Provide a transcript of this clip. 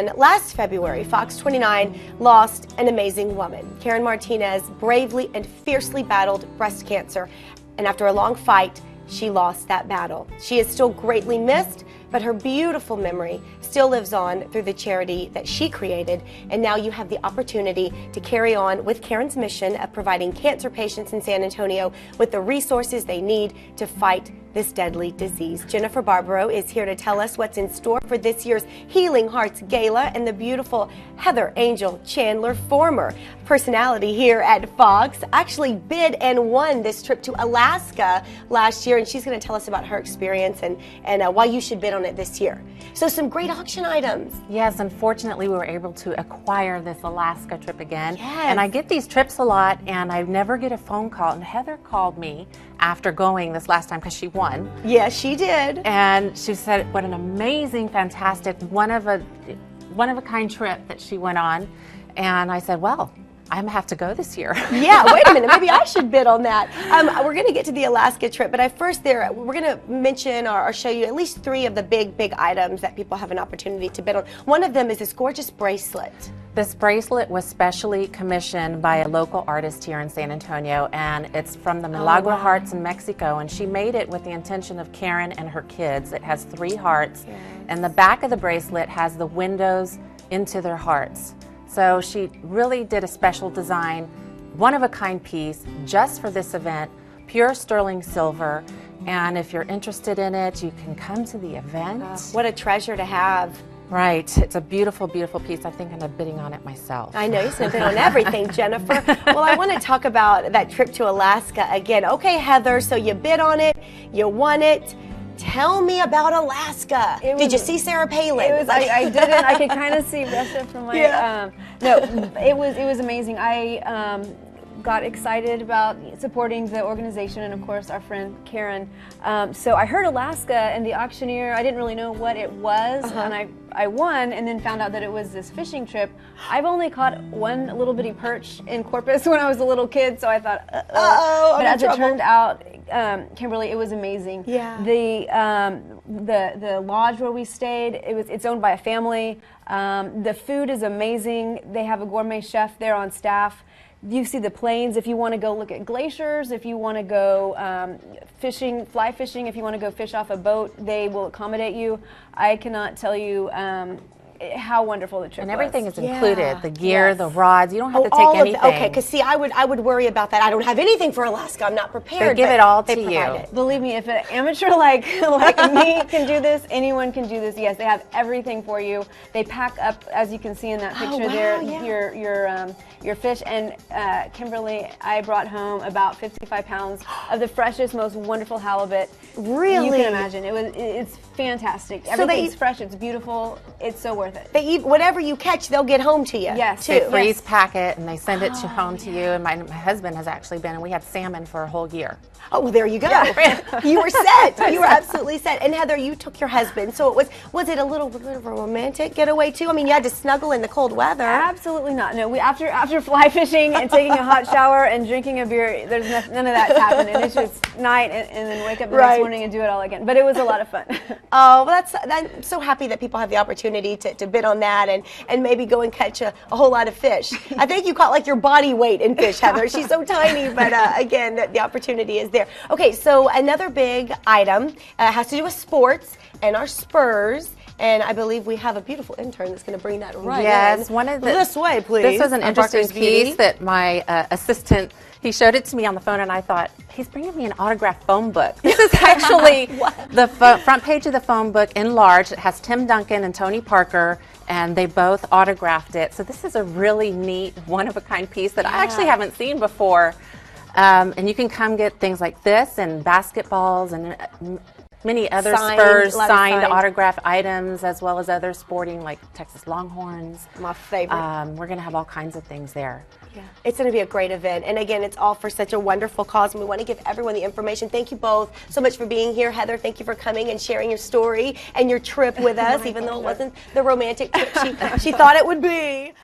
And last February, Fox 29 lost an amazing woman. Karen Martinez bravely and fiercely battled breast cancer, and after a long fight, she lost that battle. She is still greatly missed, but her beautiful memory still lives on through the charity that she created, and now you have the opportunity to carry on with Karen's mission of providing cancer patients in San Antonio with the resources they need to fight this deadly disease. Jennifer Barbaro is here to tell us what's in store for this year's Healing Hearts Gala, and the beautiful Heather Angel Chandler, former personality here at Fox, actually bid and won this trip to Alaska last year, and she's going to tell us about her experience and why you should bid on it this year. So some great auction items. Yes, unfortunately we were able to acquire this Alaska trip again. Yes. And I get these trips a lot and I never get a phone call. And Heather called me after going this last time because she won. Yes, she did. And she said what an amazing, fantastic, one of a kind trip that she went on. And I said, well, I'm going to have to go this year. Yeah, wait a minute. Maybe I should bid on that. We're going to get to the Alaska trip, but we're going to mention or show you at least 3 of the big items that people have an opportunity to bid on. One of them is this gorgeous bracelet. This bracelet was specially commissioned by a local artist here in San Antonio, and it's from the Milagro Hearts in Mexico, and she made it with the intention of Karen and her kids. It has 3 hearts, and the back of the bracelet has the windows into their hearts. So she really did a special design, one-of-a-kind piece just for this event, pure sterling silver. And if you're interested in it, you can come to the event. What a treasure to have. Right. It's a beautiful, beautiful piece. I think I'm bidding on it myself. I know, you're going to bid on everything, Jennifer. Well, I want to talk about that trip to Alaska again. Okay, Heather, so you bid on it, you won it. Tell me about Alaska. Did you see Sarah Palin? I didn't. I could kind of see Russia from my. No, it was amazing. I got excited about supporting the organization and, of course, our friend Karen. So I heard Alaska and the auctioneer. I didn't really know what it was, and I won, and then found out that it was this fishing trip. I've only caught one little bitty perch in Corpus when I was a little kid, so I thought, but as it turned out, Kimberly, it was amazing. Yeah. The lodge where we stayed, it's owned by a family. The food is amazing. They have a gourmet chef there on staff. You see the plains if you want to go look at glaciers, if you want to go fishing, fly fishing, if you want to go fish off a boat, they will accommodate you. I cannot tell you how wonderful the trip was. And everything is included, the gear, the rods, you don't have to take anything. Okay, because see, I would worry about that. I don't have anything for Alaska, I'm not prepared. They give it all to you. Believe me, if an amateur like me can do this, anyone can do this. Yes, they have everything for you. They pack up, as you can see in that picture there, your fish. And Kimberly, I brought home about 55 pounds of the freshest, most wonderful halibut. Really? You can imagine. It's fantastic. Everything's fresh, it's beautiful, it's so worth it. They eat whatever you catch, they'll get home to you. Yes. They freeze pack it and they send it home to you. And my husband has actually been, and we had salmon for a whole year. Oh, well, there you go. Yeah. You were set. You were absolutely set. And Heather, you took your husband, so was it a little bit of a romantic getaway too? I mean, you had to snuggle in the cold weather. Absolutely not. No, after fly fishing and taking a hot shower and drinking a beer, there's none of that's happening. It's just night and then wake up the next morning and do it all again. But it was a lot of fun. Oh, well, I'm so happy that people have the opportunity to bid on that and maybe go and catch a whole lot of fish. I think you caught like your body weight in fish, Heather. She's so tiny, but again, the opportunity is there. Okay, so another big item has to do with sports and our Spurs. And I believe we have a beautiful intern that's going to bring that right in. This way, please. This was an interesting piece that my assistant, he showed it to me on the phone, and I thought, he's bringing me an autographed phone book. This is actually the front page of the phone book enlarged. It has Tim Duncan and Tony Parker, and they both autographed it. So this is a really neat, one-of-a-kind piece that I actually haven't seen before. And you can come get things like this and basketballs and many other Spurs signed autographed items, as well as other sporting like Texas Longhorns. My favorite. We're going to have all kinds of things there. Yeah, it's going to be a great event. And again, it's all for such a wonderful cause, and we want to give everyone the information. Thank you both so much for being here. Heather, thank you for coming and sharing your story and your trip with us, even though it wasn't the romantic trip she thought it would be.